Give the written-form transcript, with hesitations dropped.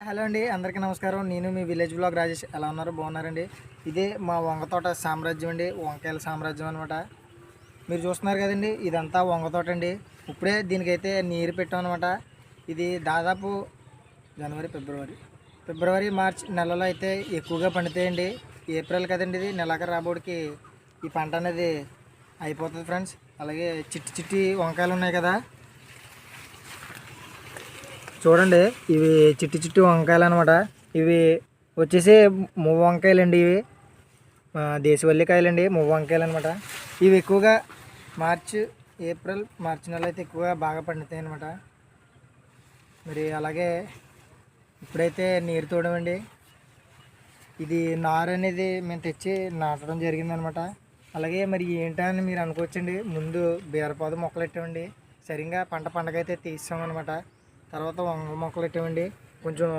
Hello అండి, అందరికీ నమస్కారం. నేను మీ విలేజ్ బ్లాగ్ రాజేష్. ఎలా ఉన్నారు? బాగున్నారండి? ఇదే మా వంగ తోట సామ్రాజ్యం అండి, వంకాయల సామ్రాజ్యం అనమాట. మీరు చూస్తున్నారు కదండి, ఇదంతా వంగ తోట అండి. ఇప్పుడే దీనికైతే నీరు పెట్టాం అనమాట. ఇది దాదాపు ఫిబ్రవరి మార్చ్ నెలలో అయితే ఎక్కువగా పండుతాయండి. ఏప్రిల్ కదండి, ఇది నెలాఖరు రాబోడికి ఈ పంట అనేది అయిపోతుంది ఫ్రెండ్స్. అలాగే చిట్టి చిట్టి వంకాయలు ఉన్నాయి కదా, చూడండి. ఇవి చిట్టి చిట్టి వంకాయలు అనమాట. ఇవి వచ్చేసి మువ్వ వంకాయలు అండి. ఇవి దేశవల్లి కాయలండి, మువ్వ వంకాయలు అనమాట. ఇవి ఎక్కువగా ఏప్రిల్ మార్చి నెల అయితే ఎక్కువగా బాగా పండుతాయి అనమాట. మరి అలాగే ఇప్పుడైతే నీరు తోడమండి. ఇది నారు అనేది మేము తెచ్చి నాటడం జరిగిందనమాట. అలాగే మరి ఏంటని మీరు అనుకోవచ్చండి. ముందు బీరపాదు మొక్కలు పెట్టామండి, సరిగ్గా పండగైతే తీసామన్నమాట. తర్వాత వంగ మొక్కలు పెట్టామండి. కొంచెం